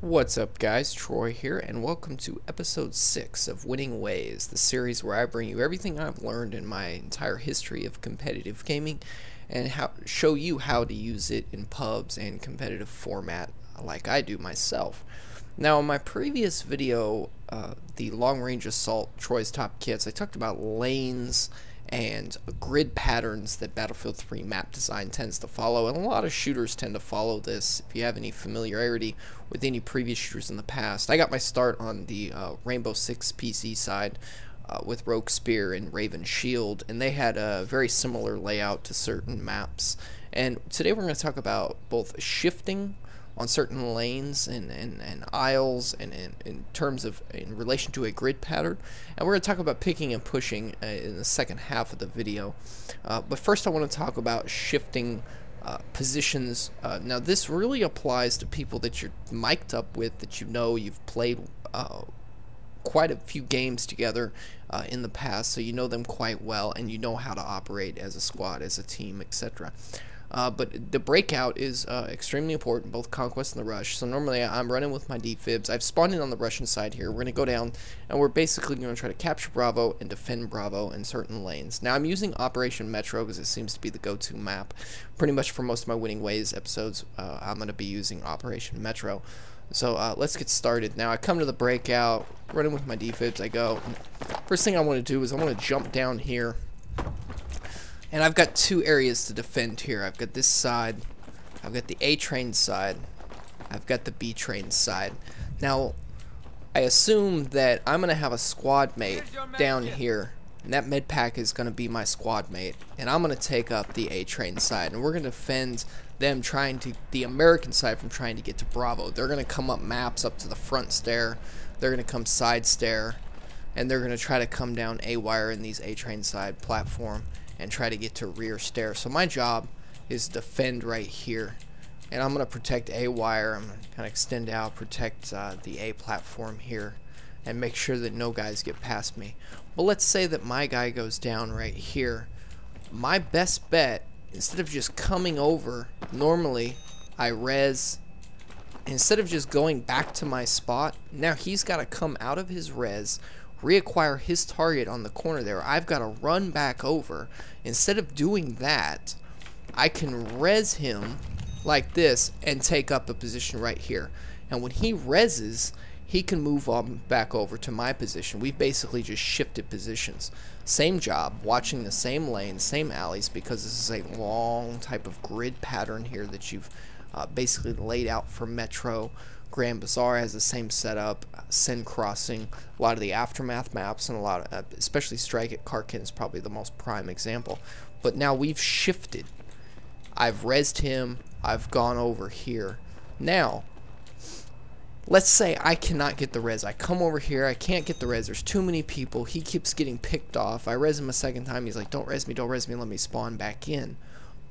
What's up, guys? Troy here, and welcome to episode 6 of Winning Ways, the series where I bring you everything I've learned in my entire history of competitive gaming and show you how to use it in pubs and competitive format like I do myself. Now, in my previous video, the Long Range Assault Troy's Top Kits, I talked about lanes and grid patterns that Battlefield 3 map design tends to follow, and a lot of shooters tend to follow this. If you have any familiarity with any previous shooters in the past, I got my start on the Rainbow Six PC side with Rogue Spear and Raven Shield, and they had a very similar layout to certain maps. And today we're going to talk about both shifting on certain lanes and aisles and in terms of in relation to a grid pattern, and we're going to talk about picking and pushing in the second half of the video. But first I want to talk about shifting positions. Now this really applies to people that you're mic'd up with, that you know you've played quite a few games together in the past, so you know them quite well and you know how to operate as a squad, as a team, etc. But the breakout is extremely important, both Conquest and the Rush. So normally I'm running with my defibs. I've spawned in on the Russian side here. We're going to go down, and we're basically going to try to capture Bravo and defend Bravo in certain lanes. Now I'm using Operation Metro because it seems to be the go-to map. Pretty much for most of my Winning Ways episodes, I'm going to be using Operation Metro. So let's get started. Now I come to the breakout, running with my defibs. I go. First thing I want to do is I want to jump down here. And I've got two areas to defend here. I've got this side, I've got the A train side, I've got the B train side. Now, I assume that I'm going to have a squad mate down here, and that med pack is going to be my squad mate, and I'm going to take up the A train side, and we're going to defend them the American side from trying to get to Bravo. They're going to come up maps up to the front stair, they're going to come side stair, and they're going to try to come down A wire in these A train side platform and try to get to rear stair. So my job is defend right here, and I'm going to protect A wire. I'm going to kind of extend out, protect the A platform here, and make sure that no guys get past me. But let's say that my guy goes down right here. My best bet, instead of just coming over, normally I res. Instead of just going back to my spot, now he's got to come out of his res, reacquire his target on the corner there. I've got to run back over. Instead of doing that, I can res him like this and take up a position right here. And when he reses, he can move on back over to my position. We've basically just shifted positions. Same job, watching the same lanes, same alleys, because this is a long type of grid pattern here that you've basically laid out for Metro. Grand Bazaar has the same setup, Sen Crossing, a lot of the Aftermath maps, and a lot of, especially Strike at Karkin is probably the most prime example. But now we've shifted. I've rezzed him, I've gone over here. Now, let's say I cannot get the res. I come over here, I can't get the res, there's too many people, he keeps getting picked off. I res him a second time, he's like, don't res me, let me spawn back in.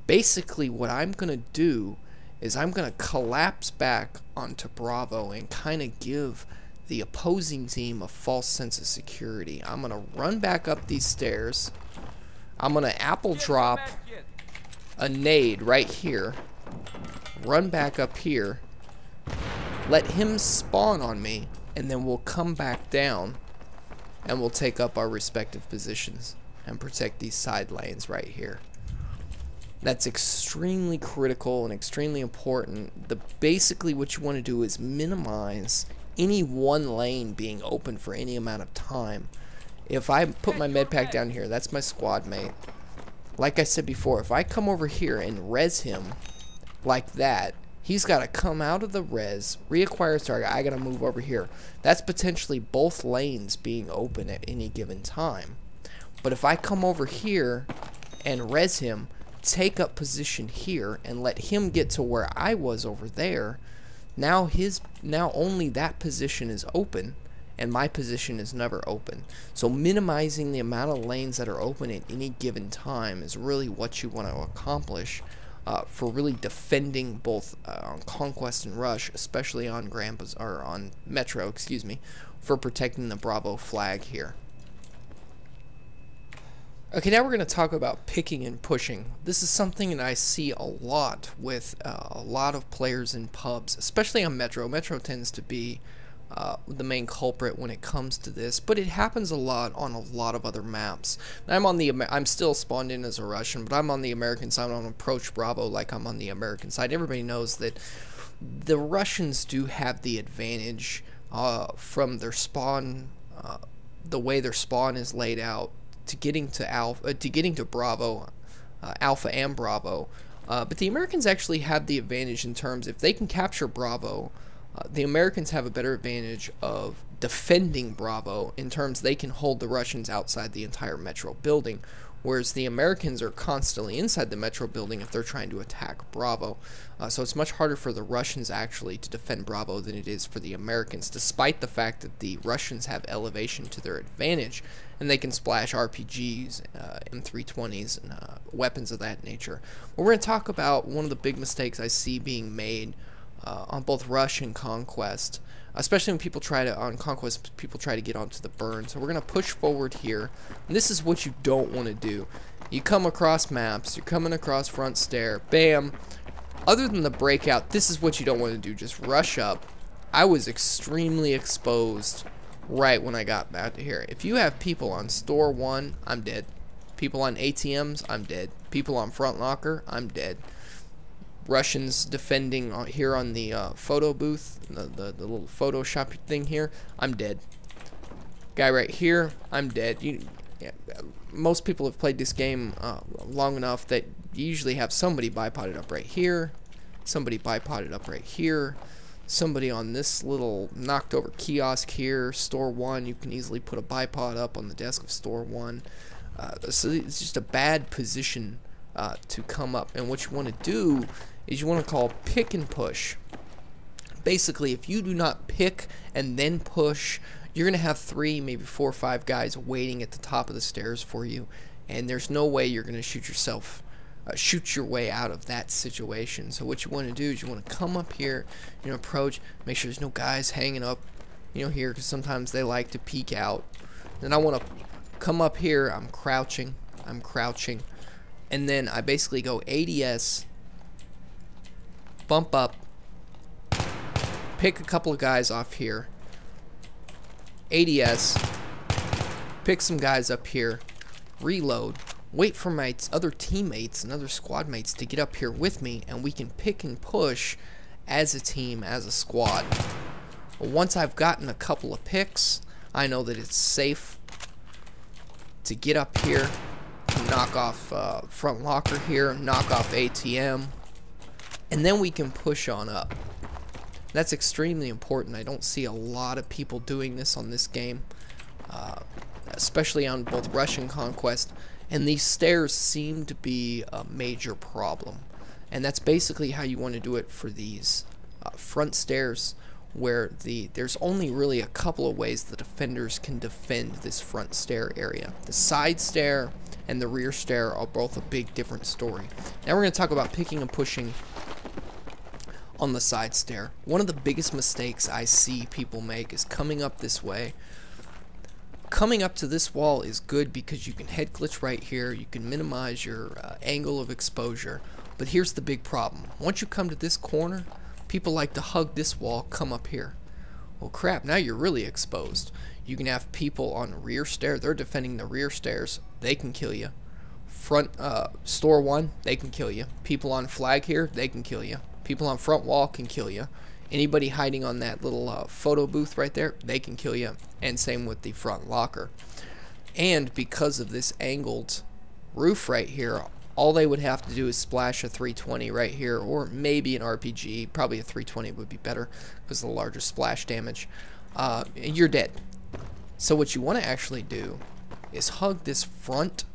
Basically, what I'm going to do is I'm going to collapse back onto Bravo and kind of give the opposing team a false sense of security. I'm going to run back up these stairs. I'm going to apple drop a nade right here. Run back up here. Let him spawn on me, and then we'll come back down and we'll take up our respective positions and protect these side lanes right here. That's extremely critical and extremely important. Basically what you want to do is minimize any one lane being open for any amount of time. If I put my med pack down here, that's my squad mate. Like I said before, if I come over here and res him like that, he's got to come out of the res, reacquire his target. I got to move over here. That's potentially both lanes being open at any given time. But if I come over here and res him, take up position here and let him get to where I was over there, now only that position is open and my position is never open. So minimizing the amount of lanes that are open at any given time is really what you want to accomplish for really defending both on Conquest and Rush, especially on on Metro, excuse me, for protecting the Bravo flag here. Okay, now we're going to talk about picking and pushing. This is something that I see a lot with a lot of players in pubs, especially on Metro. Metro tends to be the main culprit when it comes to this, but it happens a lot on a lot of other maps. I'm still spawned in as a Russian, but I'm on the American side. I'm on Approach Bravo like I'm on the American side. Everybody knows that the Russians do have the advantage from their spawn, the way their spawn is laid out, to getting to Bravo, Alpha and Bravo. But the Americans actually have the advantage in terms, if they can capture Bravo, the Americans have a better advantage of defending Bravo in terms they can hold the Russians outside the entire Metro building, whereas the Americans are constantly inside the Metro building if they're trying to attack Bravo. So it's much harder for the Russians actually to defend Bravo than it is for the Americans, despite the fact that the Russians have elevation to their advantage and they can splash RPGs, M320s, and weapons of that nature. Well, we're going to talk about one of the big mistakes I see being made on both Rush and Conquest, especially when people try to, on Conquest, people try to get onto the burn. So we're going to push forward here, and this is what you don't want to do. You come across maps, you're coming across front stair, bam. Other than the breakout, this is what you don't want to do, just rush up. I was extremely exposed right when I got back to here. If you have people on store 1, I'm dead. People on ATMs, I'm dead. People on front locker, I'm dead. Russians defending here on the photo booth, the little Photoshop thing here, I'm dead. Guy right here, I'm dead. Most people have played this game long enough that you usually have somebody bipoded up right here, somebody bipoded up right here, somebody on this little knocked over kiosk here, store 1, you can easily put a bipod up on the desk of store 1. So it's just a bad position to come up, and what you want to do is you want to call pick and push. Basically, if you do not pick and then push, you're going to have 3, maybe 4 or 5 guys waiting at the top of the stairs for you, and there's no way you're going to shoot your way out of that situation. So what you want to do is you want to come up here, approach, make sure there's no guys hanging up, here, because sometimes they like to peek out. Then I want to come up here, I'm crouching, and then I basically go ADS, bump up, pick a couple of guys off here, ADS, pick some guys up here, reload, wait for my other teammates and other squad mates to get up here with me, and we can pick and push as a team, as a squad. Once I've gotten a couple of picks, I know that it's safe to get up here, knock off front locker here, knock off ATM, and then we can push on up. That's extremely important. I don't see a lot of people doing this on this game, especially on both Rush and Conquest, and these stairs seem to be a major problem. And that's basically how you want to do it for these front stairs, where there's only really a couple of ways the defenders can defend this front stair area. The side stair and the rear stair are both a big different story. Now we're going to talk about picking and pushing on the side stair. One of the biggest mistakes I see people make is coming up this way. Coming up to this wall is good because you can head glitch right here, you can minimize your angle of exposure, but here's the big problem. Once you come to this corner, people like to hug this wall, come up here. Well crap, now you're really exposed. You can have people on rear stair, they're defending the rear stairs, they can kill you. Front store 1, they can kill you. People on flag here, they can kill you. People on front wall can kill you. Anybody hiding on that little photo booth right there, they can kill you. And same with the front locker. And because of this angled roof right here, all they would have to do is splash a 320 right here, or maybe an RPG. Probably a 320 would be better because of the larger splash damage. You're dead. So what you want to actually do is hug this front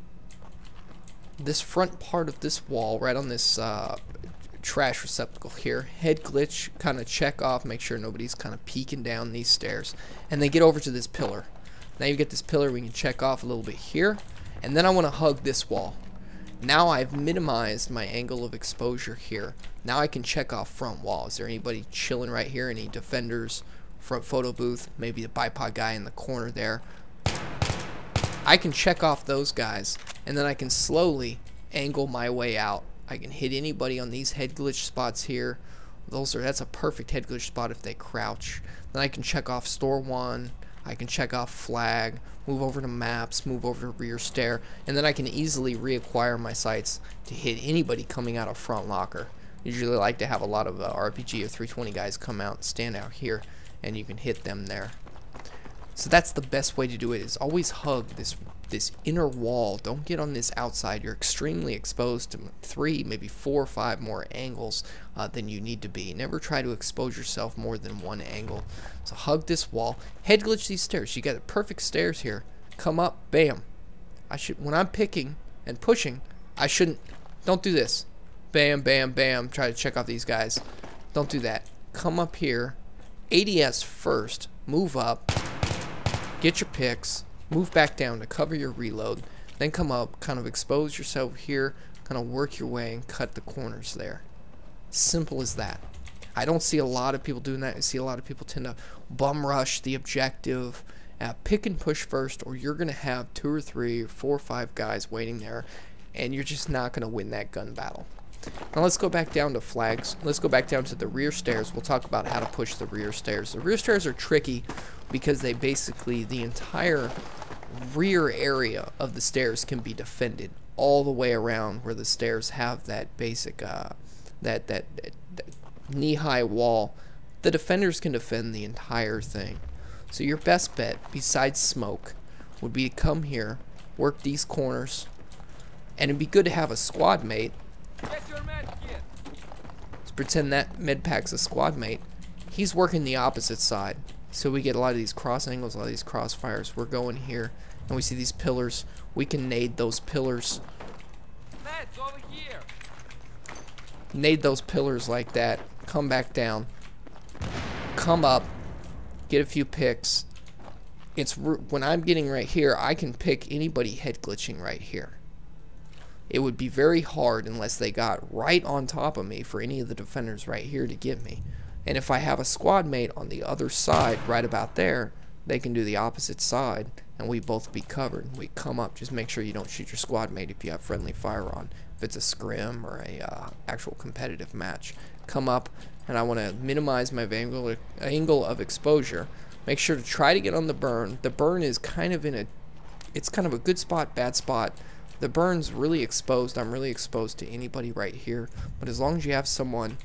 part of this wall right on this trash receptacle here, head glitch, kind of check off, make sure nobody's kind of peeking down these stairs, and then get over to this pillar. Now you get this pillar, we can check off a little bit here, and then I want to hug this wall. Now I've minimized my angle of exposure here. Now I can check off front wall. Is there anybody chilling right here? Any defenders? Front photo booth? Maybe the bipod guy in the corner there. I can check off those guys, and then I can slowly angle my way out. I can hit anybody on these head glitch spots here. That's a perfect head glitch spot if they crouch. Then I can check off store 1. I can check off flag, move over to maps, move over to rear stair, and then I can easily reacquire my sights to hit anybody coming out of front locker. Usually like to have a lot of RPG or 320 guys come out and stand out here, and you can hit them there. So that's the best way to do it, is always hug this inner wall. Don't get on this outside. You're extremely exposed to 3, maybe 4 or 5 more angles than you need to be. Never try to expose yourself more than 1 angle. So hug this wall. Head glitch these stairs. You got the perfect stairs here. Come up, bam. When I'm picking and pushing, I shouldn't. Don't do this. Bam, bam, bam. Try to check off these guys. Don't do that. Come up here. ADS first. Move up. Get your picks. Move back down to cover your reload. Then come up, kind of expose yourself here, kind of work your way and cut the corners there. Simple as that. I don't see a lot of people doing that. I see a lot of people tend to bum rush the objective, pick and push first, or you're going to have 2 or 3 or 4 or 5 guys waiting there, and you're just not going to win that gun battle. Now let's go back down to flags. Let's go back down to the rear stairs. We'll talk about how to push the rear stairs. The rear stairs are tricky because they basically, the entire rear area of the stairs can be defended all the way around, where the stairs have that basic that knee-high wall. The defenders can defend the entire thing. So your best bet, besides smoke, would be to come here, work these corners, and it'd be good to have a squad mate. Let's pretend that med pack's a squad mate. He's working the opposite side, so we get a lot of these cross angles, a lot of these crossfires. We're going here, and we see these pillars. We can nade those pillars. Over here. Nade those pillars like that. Come back down. Come up. Get a few picks. When I'm getting right here, I can pick anybody head glitching right here. It would be very hard unless they got right on top of me for any of the defenders right here to get me. And if I have a squad mate on the other side right about there, they can do the opposite side and we both be covered. We come up, just make sure you don't shoot your squad mate if you have friendly fire on. If it's a scrim or a actual competitive match, come up, and I want to minimize my angle of exposure. Make sure to try to get on the burn. The burn is kind of it's kind of a good spot, bad spot. The burn's really exposed. I'm really exposed to anybody right here. But as long as you have someone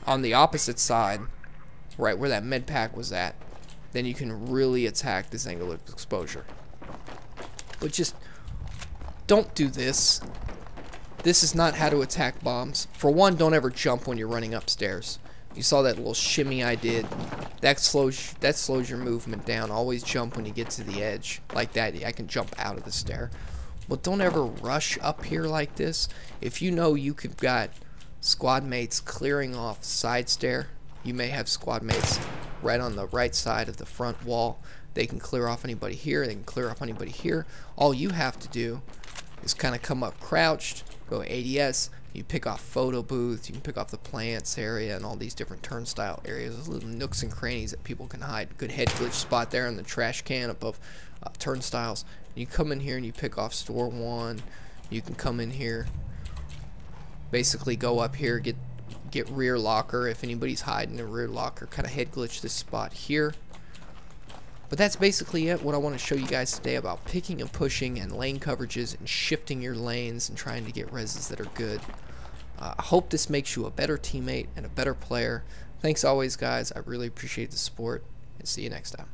on the opposite side, right where that med pack was at, then you can really attack this angle of exposure. But just don't do this. This is not how to attack bombs. For one, don't ever jump when you're running upstairs. You saw that little shimmy I did. That slows your movement down. Always jump when you get to the edge. Like that, I can jump out of the stair. But don't ever rush up here like this. If you know you could got squad mates clearing off side stair, you may have squad mates right on the right side of the front wall. They can clear off anybody here. They can clear off anybody here. All you have to do is kind of come up crouched, go ADS. You pick off photo booths. You can pick off the plants area and all these different turnstile areas. Those little nooks and crannies that people can hide. Good head glitch spot there in the trash can above turnstiles. You come in here and you pick off store 1. You can come in here, basically go up here, get rear locker if anybody's hiding in rear locker. Kind of head glitch this spot here. But that's basically it. What I want to show you guys today about picking and pushing and lane coverages and shifting your lanes and trying to get reses that are good. I hope this makes you a better teammate and a better player. Thanks always, guys. I really appreciate the support, and see you next time.